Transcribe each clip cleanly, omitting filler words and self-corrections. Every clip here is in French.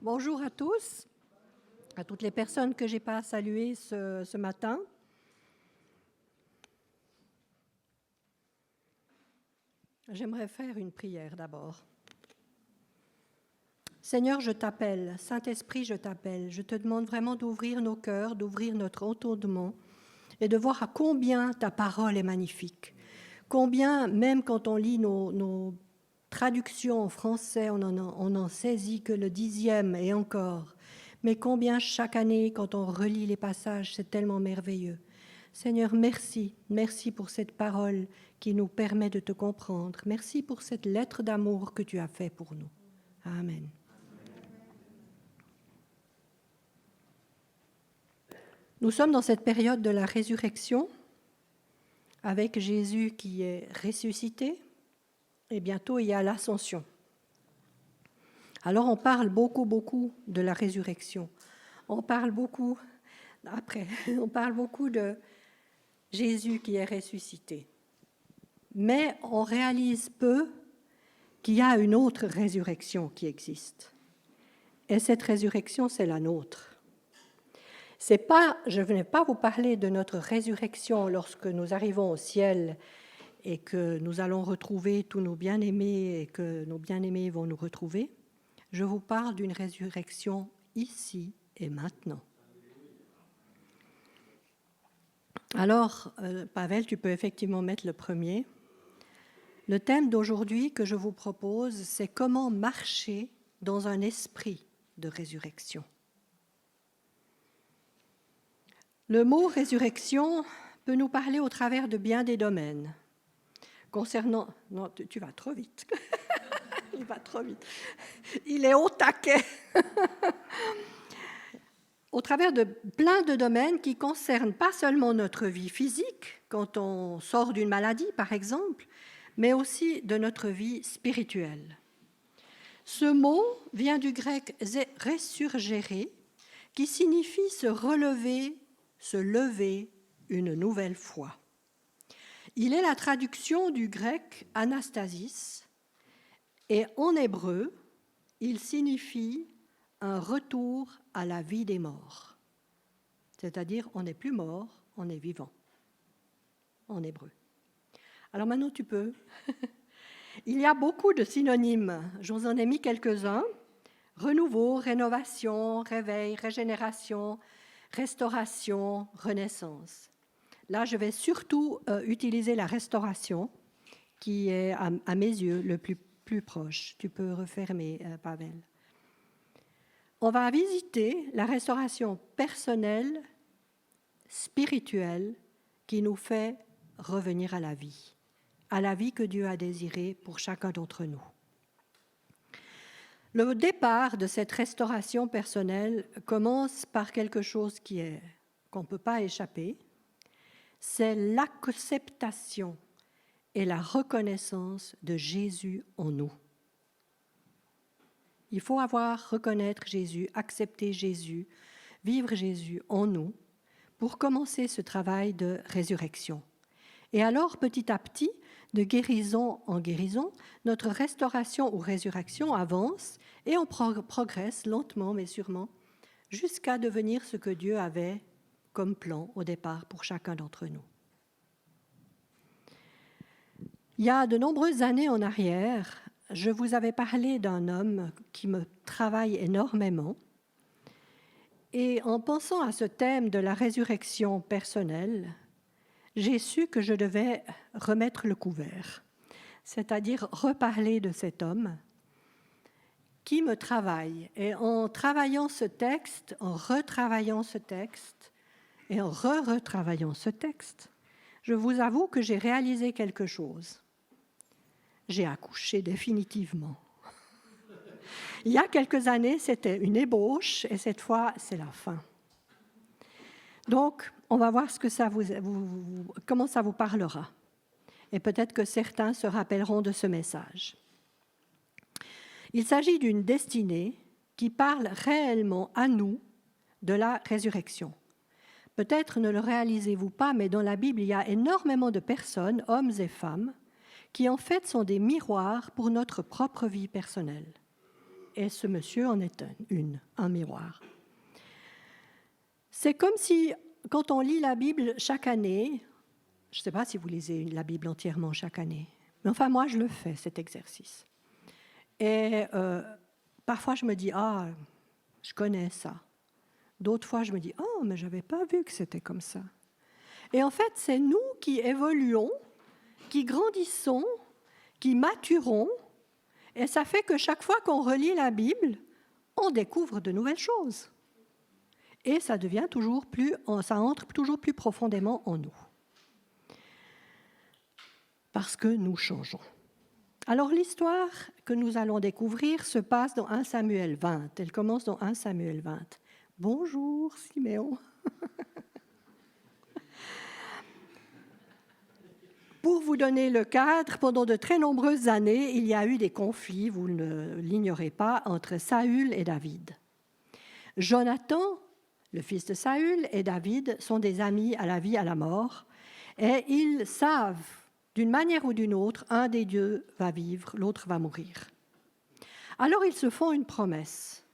Bonjour à tous, à toutes les personnes que je n'ai pas saluées ce matin. J'aimerais faire une prière d'abord. Seigneur, je t'appelle, Saint-Esprit, je t'appelle. Je te demande vraiment d'ouvrir nos cœurs, d'ouvrir notre entendement et de voir à combien ta parole est magnifique. Combien, même quand on lit nos traductions en français, on en saisit que le 10e et encore. Mais combien chaque année, quand on relit les passages, c'est tellement merveilleux. Seigneur, merci. Merci pour cette parole qui nous permet de te comprendre. Merci pour cette lettre d'amour que tu as faite pour nous. Amen. Nous sommes dans cette période de la résurrection, avec Jésus qui est ressuscité, et bientôt il y a l'ascension. Alors on parle beaucoup de la résurrection. On parle beaucoup de Jésus qui est ressuscité. Mais on réalise peu qu'il y a une autre résurrection qui existe. Et cette résurrection, c'est la nôtre. Je ne vais pas vous parler de notre résurrection lorsque nous arrivons au ciel et que nous allons retrouver tous nos bien-aimés et que nos bien-aimés vont nous retrouver. Je vous parle d'une résurrection ici et maintenant. Alors, Pavel, tu peux effectivement mettre le premier. Le thème d'aujourd'hui que je vous propose, c'est comment marcher dans un esprit de résurrection. Le mot résurrection peut nous parler au travers de bien des domaines. Concernant... Non, tu vas trop vite. Il va trop vite. Il est au taquet. Au travers de plein de domaines qui concernent pas seulement notre vie physique, quand on sort d'une maladie par exemple, mais aussi de notre vie spirituelle. Ce mot vient du grec resurgere, qui signifie se relever, se lever une nouvelle fois. Il est la traduction du grec anastasis, et en hébreu, il signifie un retour à la vie des morts. C'est-à-dire, on n'est plus mort, on est vivant, en hébreu. Alors maintenant, tu peux. Il y a beaucoup de synonymes, je vous en ai mis quelques-uns. Renouveau, rénovation, réveil, régénération, restauration, renaissance. Là, je vais surtout utiliser la restauration, qui est à mes yeux le plus proche. Tu peux refermer, Pavel. On va visiter la restauration personnelle, spirituelle, qui nous fait revenir à la vie que Dieu a désirée pour chacun d'entre nous. Le départ de cette restauration personnelle commence par quelque chose qu'on ne peut pas échapper, c'est l'acceptation et la reconnaissance de Jésus en nous. Il faut reconnaître Jésus, accepter Jésus, vivre Jésus en nous pour commencer ce travail de résurrection. Et alors, petit à petit, de guérison en guérison, notre restauration ou résurrection avance et on progresse lentement mais sûrement jusqu'à devenir ce que Dieu avait comme plan au départ pour chacun d'entre nous. Il y a de nombreuses années en arrière, je vous avais parlé d'un homme qui me travaille énormément. Et en pensant à ce thème de la résurrection personnelle, j'ai su que je devais remettre le couvert, c'est-à-dire reparler de cet homme qui me travaille. Et en travaillant ce texte, en retravaillant ce texte et en retravaillant ce texte, je vous avoue que j'ai réalisé quelque chose. J'ai accouché définitivement. Il y a quelques années, c'était une ébauche et cette fois, c'est la fin. Donc, on va voir comment ça vous parlera. Et peut-être que certains se rappelleront de ce message. Il s'agit d'une destinée qui parle réellement à nous de la résurrection. Peut-être ne le réalisez-vous pas, mais dans la Bible, il y a énormément de personnes, hommes et femmes, qui en fait sont des miroirs pour notre propre vie personnelle. Et ce monsieur en est un miroir. C'est comme si, quand on lit la Bible chaque année, je ne sais pas si vous lisez la Bible entièrement chaque année, mais enfin moi je le fais, cet exercice. Et parfois je me dis, ah, je connais ça. D'autres fois je me dis, oh, mais je n'avais pas vu que c'était comme ça. Et en fait, c'est nous qui évoluons, qui grandissons, qui maturons, et ça fait que chaque fois qu'on relit la Bible, on découvre de nouvelles choses. Et ça devient toujours plus, ça entre toujours plus profondément en nous. Parce que nous changeons. Alors l'histoire que nous allons découvrir se passe dans 1 Samuel 20. Elle commence dans 1 Samuel 20. Bonjour Siméon. Pour vous donner le cadre, pendant de très nombreuses années, il y a eu des conflits, vous ne l'ignorez pas, entre Saül et David. Jonathan, le fils de Saül, et David sont des amis à la vie, à la mort, et ils savent, d'une manière ou d'une autre, un des deux va vivre, l'autre va mourir. Alors ils se font une promesse.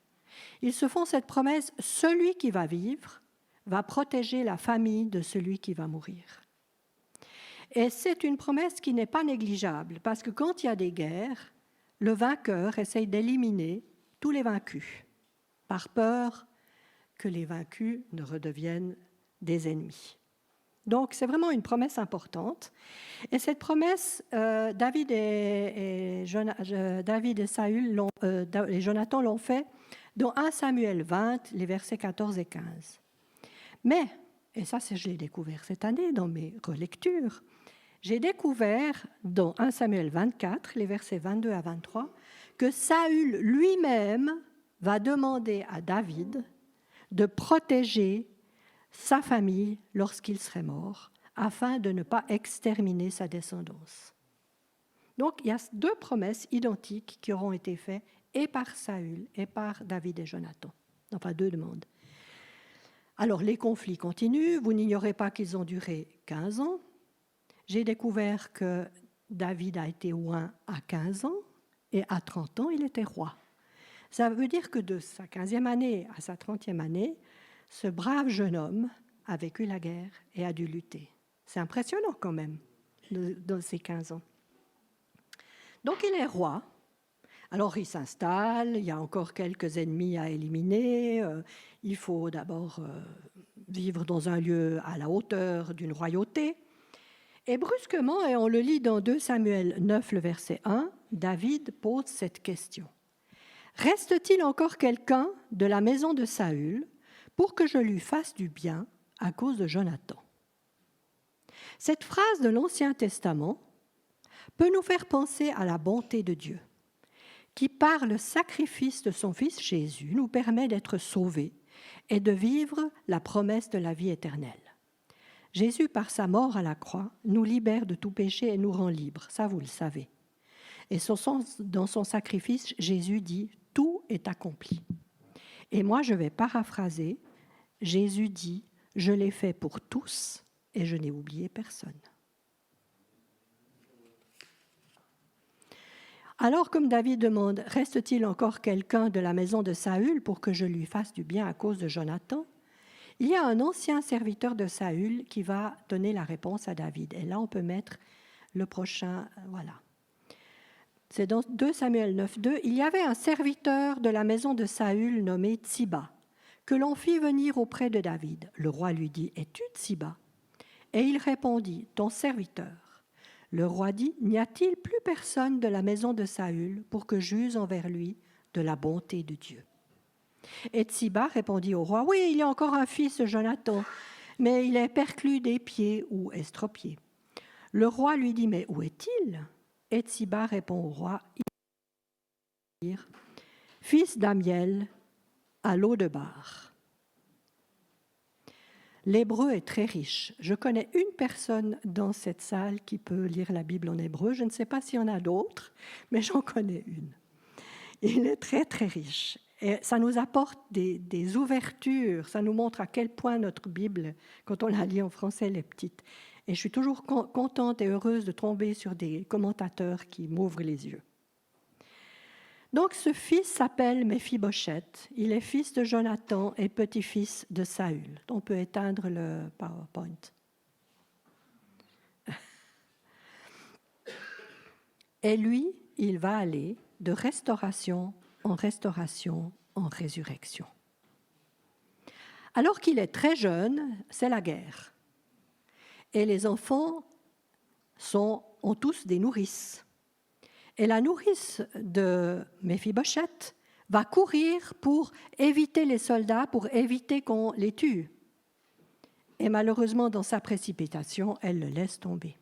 Ils se font cette promesse, celui qui va vivre va protéger la famille de celui qui va mourir. Et c'est une promesse qui n'est pas négligeable, parce que quand il y a des guerres, le vainqueur essaye d'éliminer tous les vaincus, par peur que les vaincus ne redeviennent des ennemis. Donc c'est vraiment une promesse importante. Et cette promesse, David et Saül et Jonathan l'ont fait dans 1 Samuel 20, les versets 14 et 15. Mais, et ça je l'ai découvert cette année dans mes relectures, j'ai découvert dans 1 Samuel 24, les versets 22 à 23, que Saül lui-même va demander à David de protéger sa famille lorsqu'il serait mort, afin de ne pas exterminer sa descendance. Donc il y a deux promesses identiques qui auront été faites et par Saül et par David et Jonathan. Enfin, deux demandes. Alors les conflits continuent, vous n'ignorez pas qu'ils ont duré 15 ans. J'ai découvert que David a été oint à 15 ans et à 30 ans, il était roi. Ça veut dire que de sa 15e année à sa 30e année, ce brave jeune homme a vécu la guerre et a dû lutter. C'est impressionnant quand même, dans ces 15 ans. Donc il est roi. Alors il s'installe, il y a encore quelques ennemis à éliminer. Il faut d'abord vivre dans un lieu à la hauteur d'une royauté. Et brusquement, et on le lit dans 2 Samuel 9, le verset 1, David pose cette question. « Reste-t-il encore quelqu'un de la maison de Saül pour que je lui fasse du bien à cause de Jonathan ?» Cette phrase de l'Ancien Testament peut nous faire penser à la bonté de Dieu, qui par le sacrifice de son Fils Jésus nous permet d'être sauvés et de vivre la promesse de la vie éternelle. Jésus, par sa mort à la croix, nous libère de tout péché et nous rend libres, ça vous le savez. Et dans son sacrifice, Jésus dit « Tout est accompli ». Et moi, je vais paraphraser, Jésus dit « Je l'ai fait pour tous et je n'ai oublié personne ». Alors, comme David demande « Reste-t-il encore quelqu'un de la maison de Saül pour que je lui fasse du bien à cause de Jonathan ?» Il y a un ancien serviteur de Saül qui va donner la réponse à David. Et là, on peut mettre le prochain, voilà. C'est dans 2 Samuel 9, 2. Il y avait un serviteur de la maison de Saül nommé Tsiba, que l'on fit venir auprès de David. Le roi lui dit « Es-tu Tsiba ?» Et il répondit « Ton serviteur. » Le roi dit « N'y a-t-il plus personne de la maison de Saül pour que j'use envers lui de la bonté de Dieu ?» Et Tsiba répondit au roi, « Oui, il y a encore un fils, Jonathan, mais il est perclus des pieds ou estropié. » Le roi lui dit, « Mais où est-il » Et Tsiba répond au roi, « Fils d'Amiel, à Lo-debar. » L'hébreu est très riche. Je connais une personne dans cette salle qui peut lire la Bible en hébreu. Je ne sais pas s'il y en a d'autres, mais j'en connais une. Il est très, très riche. Et ça nous apporte des ouvertures, ça nous montre à quel point notre Bible, quand on la lit en français, elle est petite. Et je suis toujours contente et heureuse de tomber sur des commentateurs qui m'ouvrent les yeux. Donc ce fils s'appelle Méphibosheth. Il est fils de Jonathan et petit-fils de Saül. On peut éteindre le PowerPoint. Et lui, il va aller de restauration en résurrection. Alors qu'il est très jeune, c'est la guerre. Et les enfants ont tous des nourrices. Et la nourrice de Méphibosheth va courir pour éviter les soldats, pour éviter qu'on les tue. Et malheureusement, dans sa précipitation, elle le laisse tomber.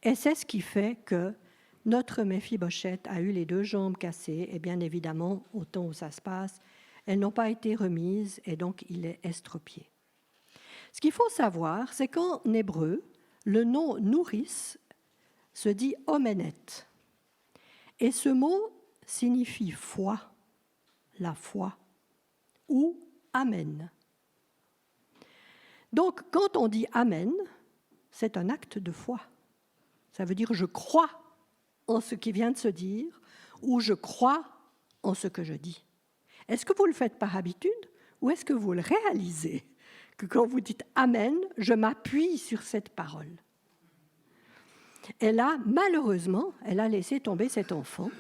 Et c'est ce qui fait que notre Méphibosheth a eu les 2 jambes cassées, et bien évidemment, au temps où ça se passe, elles n'ont pas été remises, et donc il est estropié. Ce qu'il faut savoir, c'est qu'en hébreu, le nom nourrice se dit omenet. Et ce mot signifie foi, la foi, ou amen. Donc, quand on dit amen, c'est un acte de foi. Ça veut dire je crois en ce qui vient de se dire, ou je crois en ce que je dis. Est-ce que vous le faites par habitude, ou est-ce que vous le réalisez, que quand vous dites amen, je m'appuie sur cette parole? Et là, malheureusement, elle a laissé tomber cet enfant.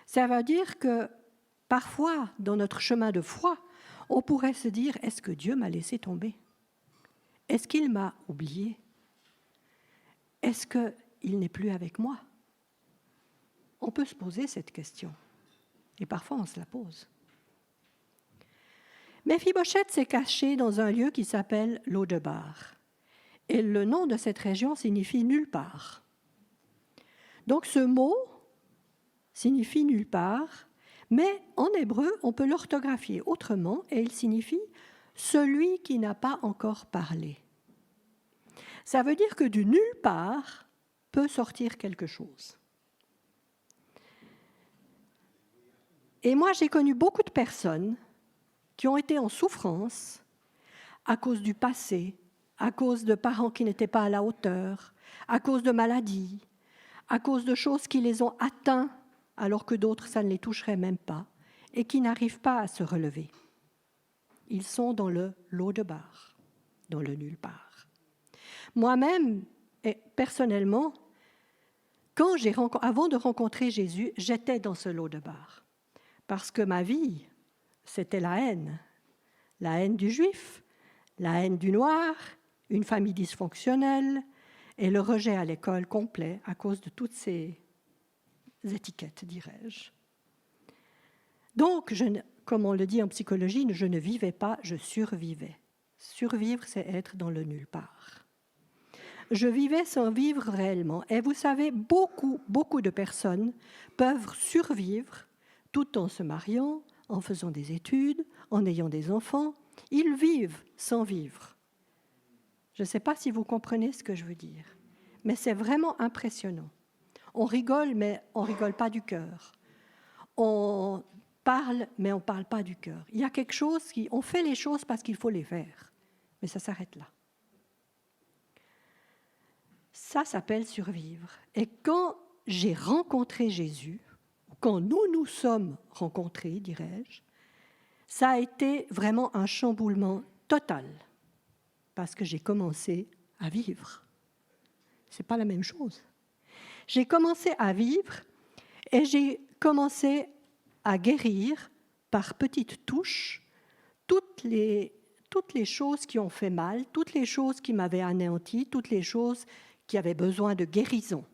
Ça veut dire que parfois, dans notre chemin de foi, on pourrait se dire, est-ce que Dieu m'a laissé tomber? Est-ce qu'il m'a oublié? Est-ce qu'il n'est plus avec moi? On peut se poser cette question. Et parfois, on se la pose. Méphibosheth s'est caché dans un lieu qui s'appelle Lodebar. Et le nom de cette région signifie nulle part. Donc ce mot signifie nulle part, mais en hébreu, on peut l'orthographier autrement et il signifie celui qui n'a pas encore parlé. Ça veut dire que du nulle part peut sortir quelque chose. Et moi, j'ai connu beaucoup de personnes qui ont été en souffrance à cause du passé, à cause de parents qui n'étaient pas à la hauteur, à cause de maladies, à cause de choses qui les ont atteints alors que d'autres, ça ne les toucherait même pas, et qui n'arrivent pas à se relever. Ils sont dans le Lodebar, dans le nulle part. Moi-même, personnellement, avant de rencontrer Jésus, j'étais dans ce Lodebar. Parce que ma vie, c'était la haine du juif, la haine du noir, une famille dysfonctionnelle et le rejet à l'école complet à cause de toutes ces étiquettes, dirais-je. Donc, comme on le dit en psychologie, je ne vivais pas, je survivais. Survivre, c'est être dans le nulle part. Je vivais sans vivre réellement. Et vous savez, beaucoup de personnes peuvent survivre tout en se mariant, en faisant des études, en ayant des enfants. Ils vivent sans vivre. Je ne sais pas si vous comprenez ce que je veux dire, mais c'est vraiment impressionnant. On rigole, mais on ne rigole pas du cœur. On parle, mais on ne parle pas du cœur. Il y a quelque chose on fait les choses parce qu'il faut les faire, mais ça s'arrête là. Ça s'appelle survivre. Et quand j'ai rencontré Jésus, quand nous sommes rencontrés, dirais-je, ça a été vraiment un chamboulement total, parce que j'ai commencé à vivre. Ce n'est pas la même chose. J'ai commencé à vivre et j'ai commencé à guérir par petites touches toutes les choses qui ont fait mal, toutes les choses qui m'avaient anéanti, toutes les choses qui avaient besoin de guérison.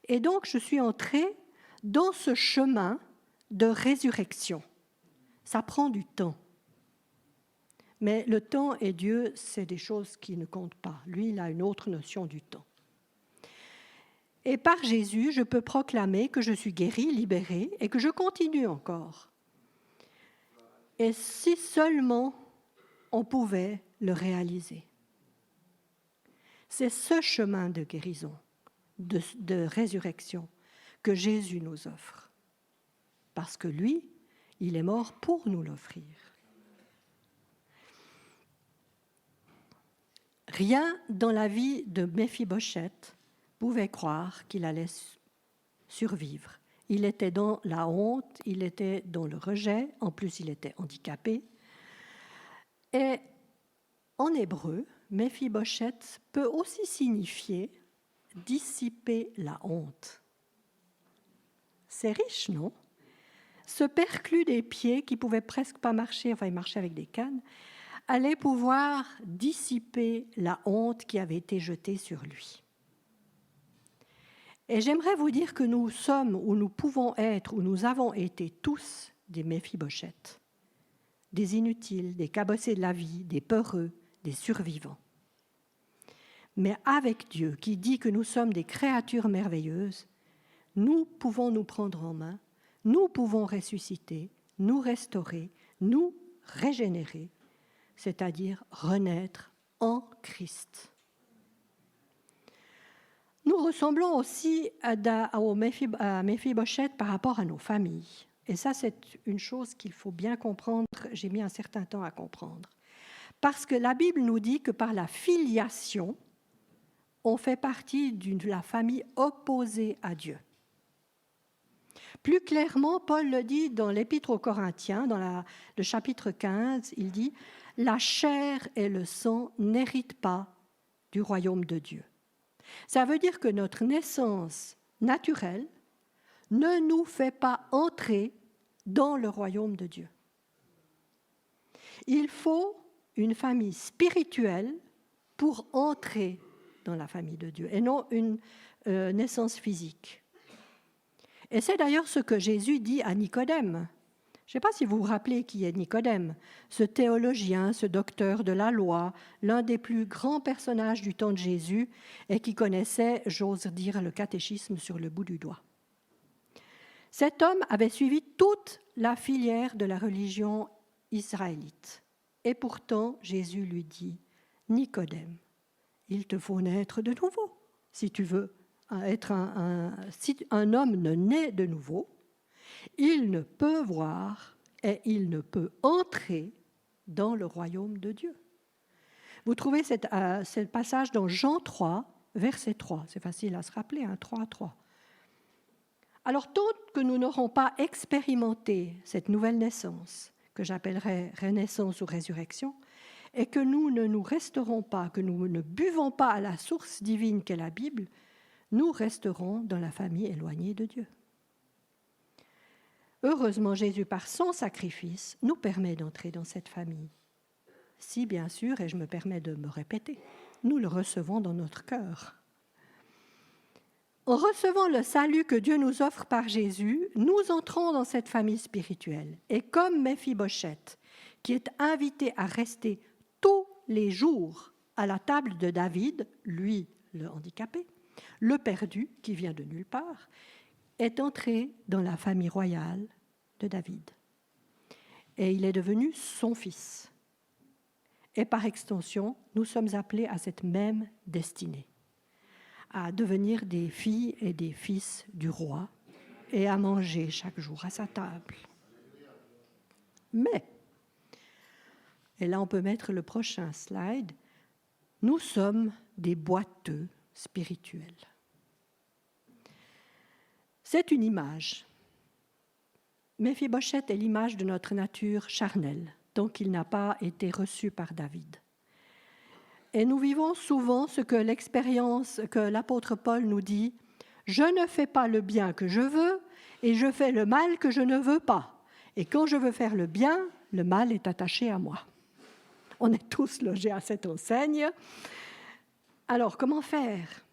Et donc, je suis entrée dans ce chemin de résurrection. Ça prend du temps. Mais le temps et Dieu, c'est des choses qui ne comptent pas. Lui, il a une autre notion du temps. Et par Jésus, je peux proclamer que je suis guérie, libérée et que je continue encore. Et si seulement on pouvait le réaliser. C'est ce chemin de guérison, de résurrection que Jésus nous offre. Parce que lui, il est mort pour nous l'offrir. Rien dans la vie de Méphibosheth pouvait croire qu'il allait survivre. Il était dans la honte, il était dans le rejet, en plus il était handicapé. Et en hébreu, Méphibosheth peut aussi signifier dissiper la honte. C'est riche, non? Ce perclus des pieds qui ne pouvait presque pas marcher, enfin il marchait avec des cannes, allait pouvoir dissiper la honte qui avait été jetée sur lui. Et j'aimerais vous dire que nous sommes, ou nous pouvons être, ou nous avons été tous des Méphibosheth, des inutiles, des cabossés de la vie, des peureux, des survivants. Mais avec Dieu qui dit que nous sommes des créatures merveilleuses, nous pouvons nous prendre en main, nous pouvons ressusciter, nous restaurer, nous régénérer, c'est-à-dire renaître en Christ. Nous ressemblons aussi à Méphibosheth par rapport à nos familles. Et ça, c'est une chose qu'il faut bien comprendre. J'ai mis un certain temps à comprendre. Parce que la Bible nous dit que par la filiation, on fait partie de la famille opposée à Dieu. Plus clairement, Paul le dit dans l'Épître aux Corinthiens, dans le chapitre 15, il dit « La chair et le sang n'héritent pas du royaume de Dieu ». Ça veut dire que notre naissance naturelle ne nous fait pas entrer dans le royaume de Dieu. Il faut une famille spirituelle pour entrer dans la famille de Dieu, et non une naissance physique. Et c'est d'ailleurs ce que Jésus dit à Nicodème. Je ne sais pas si vous vous rappelez qui est Nicodème, ce théologien, ce docteur de la loi, l'un des plus grands personnages du temps de Jésus et qui connaissait, j'ose dire, le catéchisme sur le bout du doigt. Cet homme avait suivi toute la filière de la religion israélite. Et pourtant, Jésus lui dit, « Nicodème, il te faut naître de nouveau. Si tu veux être si un homme ne naît de nouveau, il ne peut voir et il ne peut entrer dans le royaume de Dieu. » Vous trouvez ce passage dans Jean 3, verset 3. C'est facile à se rappeler, 3:3. Alors, tant que nous n'aurons pas expérimenté cette nouvelle naissance, que j'appellerais renaissance ou résurrection, et que nous ne nous resterons pas, que nous ne buvons pas à la source divine qu'est la Bible, nous resterons dans la famille éloignée de Dieu. Heureusement, Jésus, par son sacrifice, nous permet d'entrer dans cette famille. Si, bien sûr, et je me permets de me répéter, nous le recevons dans notre cœur. En recevant le salut que Dieu nous offre par Jésus, nous entrons dans cette famille spirituelle. Et comme Méphibosheth, qui est invité à rester tous les jours à la table de David, lui le handicapé, le perdu qui vient de nulle part, est entré dans la famille royale de David. Et il est devenu son fils. Et par extension, nous sommes appelés à cette même destinée, à devenir des filles et des fils du roi et à manger chaque jour à sa table. Mais, et là on peut mettre le prochain slide, nous sommes des boiteux spirituels. C'est une image. Méphibosheth est l'image de notre nature charnelle, tant qu'il n'a pas été reçu par David. Et nous vivons souvent ce que l'expérience que l'apôtre Paul nous dit, « Je ne fais pas le bien que je veux et je fais le mal que je ne veux pas. Et quand je veux faire le bien, le mal est attaché à moi. » On est tous logés à cette enseigne. Alors, comment faire ?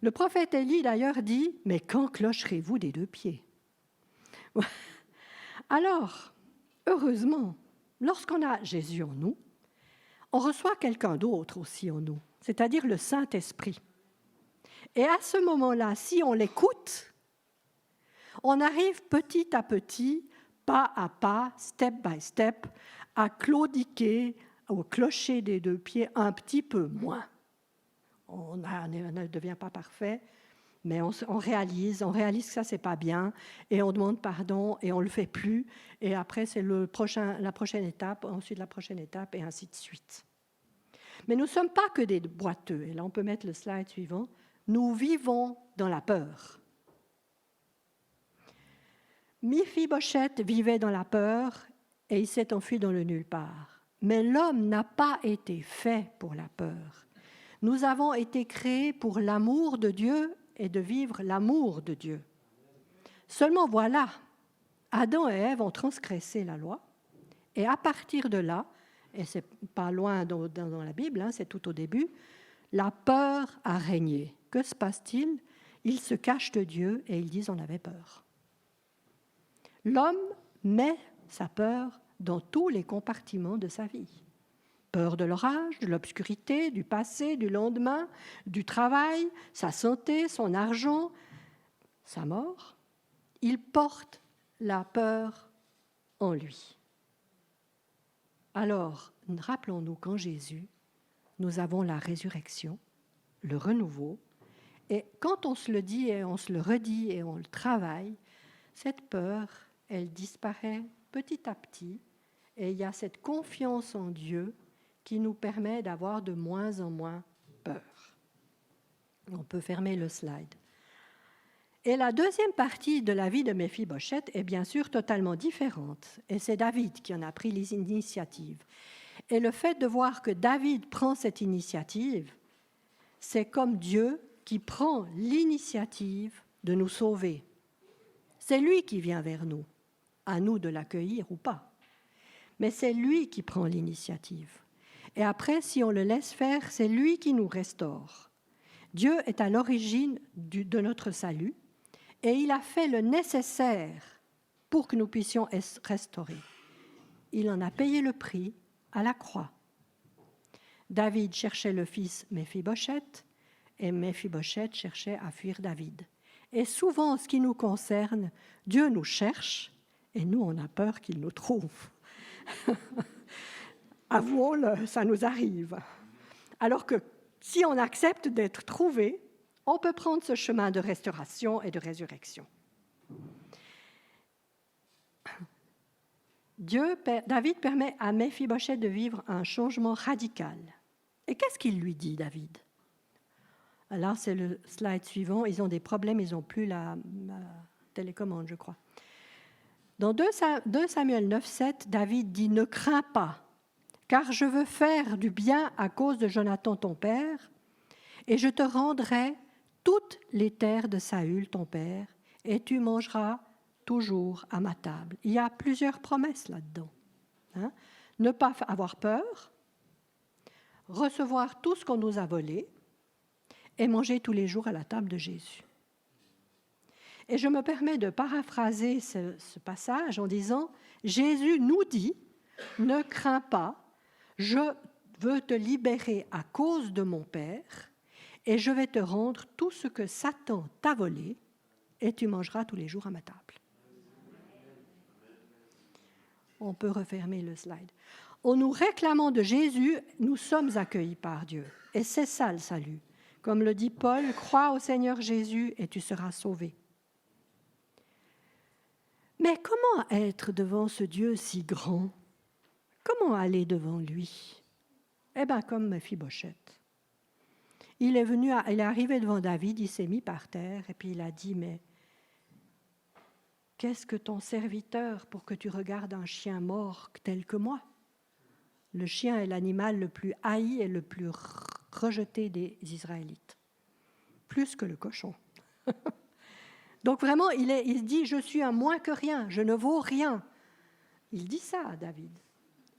Le prophète Élie, d'ailleurs, dit « Mais quand clocherez-vous des deux pieds ?» Alors, heureusement, lorsqu'on a Jésus en nous, on reçoit quelqu'un d'autre aussi en nous, c'est-à-dire le Saint-Esprit. Et à ce moment-là, si on l'écoute, on arrive petit à petit, pas à pas, step by step, à claudiquer au clocher des deux pieds un petit peu moins. On ne devient pas parfait, mais on réalise que ça, c'est pas bien, et on demande pardon, et on le fait plus, et après, c'est la prochaine étape, ensuite la prochaine étape, et ainsi de suite. Mais nous ne sommes pas que des boiteux. Et là, on peut mettre le slide suivant. Nous vivons dans la peur. Méphibosheth vivait dans la peur et il s'est enfui dans le nulle part. Mais l'homme n'a pas été fait pour la peur. Nous avons été créés pour l'amour de Dieu et de vivre l'amour de Dieu. Seulement voilà, Adam et Ève ont transgressé la loi et à partir de là, et c'est pas loin dans la Bible, c'est tout au début, la peur a régné. Que se passe-t-il? Ils se cachent de Dieu et ils disent on avait peur. L'homme met sa peur dans tous les compartiments de sa vie. Peur de l'orage, de l'obscurité, du passé, du lendemain, du travail, sa santé, son argent, sa mort. Il porte la peur en lui. Alors, rappelons-nous qu'en Jésus, nous avons la résurrection, le renouveau, et quand on se le dit et on se le redit et on le travaille, cette peur, elle disparaît petit à petit, et il y a cette confiance en Dieu qui nous permet d'avoir de moins en moins peur. On peut fermer le slide. Et la deuxième partie de la vie de Méphibosheth est bien sûr totalement différente, et c'est David qui en a pris les initiatives. Et le fait de voir que David prend cette initiative, c'est comme Dieu qui prend l'initiative de nous sauver. C'est lui qui vient vers nous, à nous de l'accueillir ou pas. Mais c'est lui qui prend l'initiative. Et après, si on le laisse faire, c'est lui qui nous restaure. Dieu est à l'origine de notre salut et il a fait le nécessaire pour que nous puissions être restaurés. Il en a payé le prix à la croix. David cherchait le fils Méphibosheth et Méphibosheth cherchait à fuir David. Et souvent, en ce qui nous concerne, Dieu nous cherche et nous, on a peur qu'il nous trouve. Avouons-le, ça nous arrive. Alors que si on accepte d'être trouvé, on peut prendre ce chemin de restauration et de résurrection. David permet à Méphibosheth de vivre un changement radical. Et qu'est-ce qu'il lui dit, David? Alors, c'est le slide suivant. Ils ont des problèmes, ils n'ont plus la télécommande, je crois. Dans 2 Samuel 9,7, David dit « Ne crains pas, car je veux faire du bien à cause de Jonathan ton père, et je te rendrai toutes les terres de Saül ton père, et tu mangeras toujours à ma table. » Il y a plusieurs promesses là-dedans. Ne pas avoir peur, recevoir tout ce qu'on nous a volé, et manger tous les jours à la table de Jésus. Et je me permets de paraphraser ce passage en disant « Jésus nous dit, ne crains pas, je veux te libérer à cause de mon Père et je vais te rendre tout ce que Satan t'a volé et tu mangeras tous les jours à ma table. » On peut refermer le slide. En nous réclamant de Jésus, nous sommes accueillis par Dieu. Et c'est ça le salut. Comme le dit Paul, crois au Seigneur Jésus et tu seras sauvé. Mais comment être devant ce Dieu si grand? Comment aller devant lui? Eh bien, comme Méphibosheth. Il est arrivé devant David, il s'est mis par terre et puis il a dit, mais qu'est-ce que ton serviteur pour que tu regardes un chien mort tel que moi? Le chien est l'animal le plus haï et le plus rejeté des Israélites, plus que le cochon. Donc vraiment, il dit, je suis un moins que rien, je ne vaux rien. Il dit ça à David.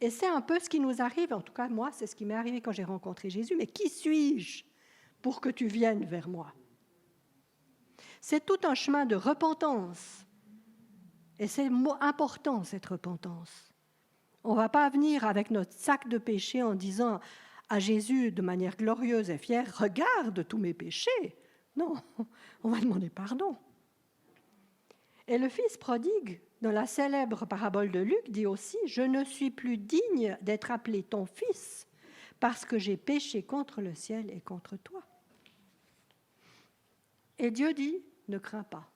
Et c'est un peu ce qui nous arrive, en tout cas moi, c'est ce qui m'est arrivé quand j'ai rencontré Jésus. Mais qui suis-je pour que tu viennes vers moi? C'est tout un chemin de repentance. Et c'est important, cette repentance. On ne va pas venir avec notre sac de péché en disant à Jésus de manière glorieuse et fière, regarde tous mes péchés. Non, on va demander pardon. Et le fils prodigue, dans la célèbre parabole de Luc, dit aussi « Je ne suis plus digne d'être appelé ton fils parce que j'ai péché contre le ciel et contre toi. » Et Dieu dit « Ne crains pas. »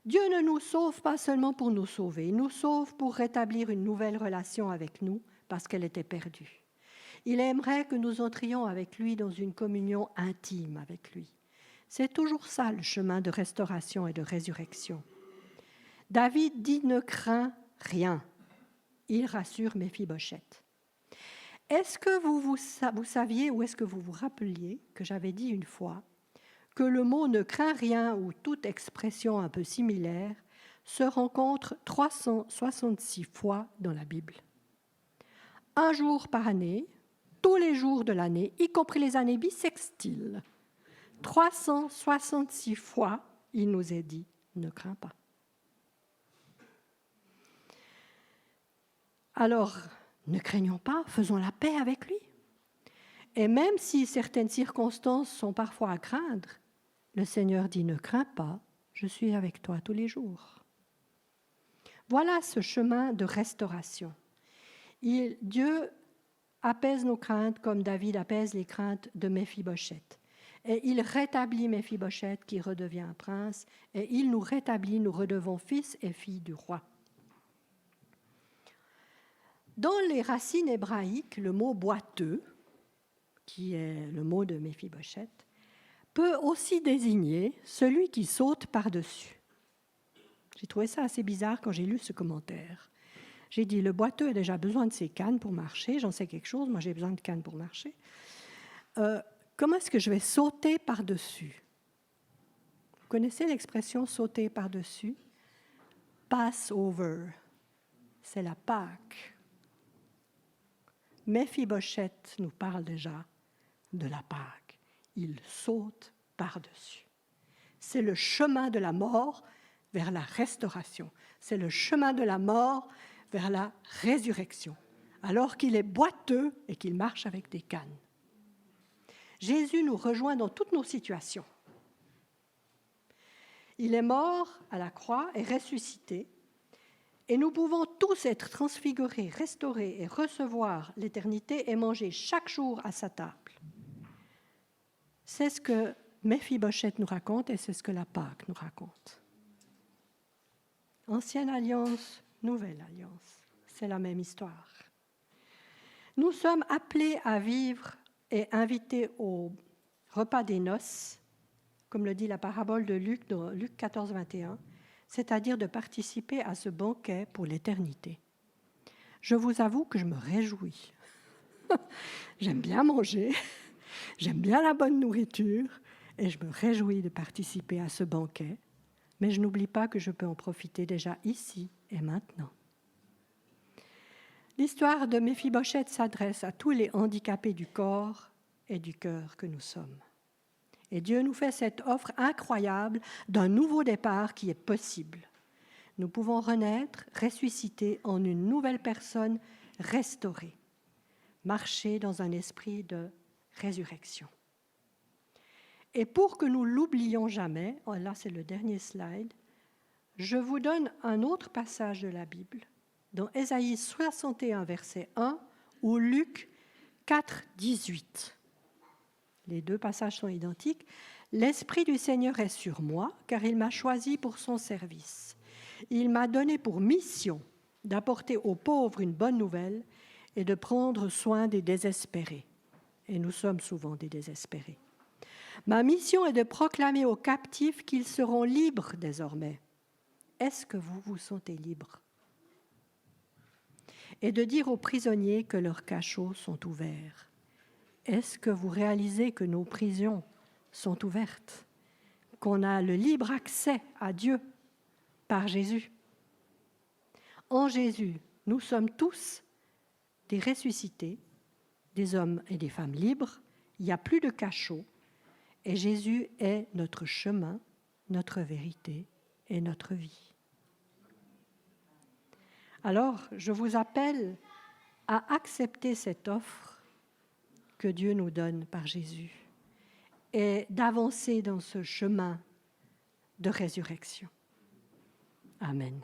Dieu ne nous sauve pas seulement pour nous sauver, il nous sauve pour rétablir une nouvelle relation avec nous parce qu'elle était perdue. Il aimerait que nous entrions avec lui dans une communion intime avec lui. C'est toujours ça le chemin de restauration et de résurrection. David dit « ne crains rien ». Il rassure Méphibosheth. Est-ce que vous saviez ou est-ce que vous vous rappeliez que j'avais dit une fois que le mot « ne crains rien » ou toute expression un peu similaire se rencontre 366 fois dans la Bible. Un jour par année, tous les jours de l'année, y compris les années bissextiles. 366 fois, il nous est dit « ne crains pas ». Alors, ne craignons pas, faisons la paix avec lui. Et même si certaines circonstances sont parfois à craindre, le Seigneur dit « ne crains pas, je suis avec toi tous les jours ». Voilà ce chemin de restauration. Dieu apaise nos craintes comme David apaise les craintes de Méphibosheth. Et il rétablit Méphibosheth qui redevient un prince, et il nous rétablit, nous redevons fils et filles du roi. Dans les racines hébraïques, le mot boiteux, qui est le mot de Méphibosheth, peut aussi désigner celui qui saute par-dessus. J'ai trouvé ça assez bizarre quand j'ai lu ce commentaire. J'ai dit, le boiteux a déjà besoin de ses cannes pour marcher, j'en sais quelque chose, moi j'ai besoin de cannes pour marcher. Comment est-ce que je vais sauter par-dessus ? Vous connaissez l'expression sauter par-dessus ? Passover, c'est la Pâque. Méphibosheth nous parle déjà de la Pâque. Il saute par-dessus. C'est le chemin de la mort vers la restauration. C'est le chemin de la mort vers la résurrection, alors qu'il est boiteux et qu'il marche avec des cannes. Jésus nous rejoint dans toutes nos situations. Il est mort à la croix et ressuscité, et nous pouvons tous être transfigurés, restaurés et recevoir l'éternité et manger chaque jour à sa table. C'est ce que Méphibosheth nous raconte et c'est ce que la Pâque nous raconte. Ancienne alliance, nouvelle alliance, c'est la même histoire. Nous sommes appelés à vivre et invités au repas des noces, comme le dit la parabole de Luc, dans Luc 14, 21, c'est-à-dire de participer à ce banquet pour l'éternité. Je vous avoue que je me réjouis. J'aime bien manger, j'aime bien la bonne nourriture, et je me réjouis de participer à ce banquet, mais je n'oublie pas que je peux en profiter déjà ici et maintenant. L'histoire de Méphibosheth s'adresse à tous les handicapés du corps et du cœur que nous sommes. Et Dieu nous fait cette offre incroyable d'un nouveau départ qui est possible. Nous pouvons renaître, ressusciter en une nouvelle personne restaurée, marcher dans un esprit de résurrection. Et pour que nous l'oublions jamais, là c'est le dernier slide, je vous donne un autre passage de la Bible, dans Ésaïe 61, verset 1, ou Luc 4, 18. Les deux passages sont identiques. « L'Esprit du Seigneur est sur moi, car il m'a choisi pour son service. Il m'a donné pour mission d'apporter aux pauvres une bonne nouvelle et de prendre soin des désespérés. » Et nous sommes souvent des désespérés. « Ma mission est de proclamer aux captifs qu'ils seront libres désormais. » Est-ce que vous vous sentez libre ? Et de dire aux prisonniers que leurs cachots sont ouverts. Est-ce que vous réalisez que nos prisons sont ouvertes, qu'on a le libre accès à Dieu par Jésus ? En Jésus, nous sommes tous des ressuscités, des hommes et des femmes libres. Il n'y a plus de cachot. Et Jésus est notre chemin, notre vérité et notre vie. Alors, je vous appelle à accepter cette offre que Dieu nous donne par Jésus et d'avancer dans ce chemin de résurrection. Amen.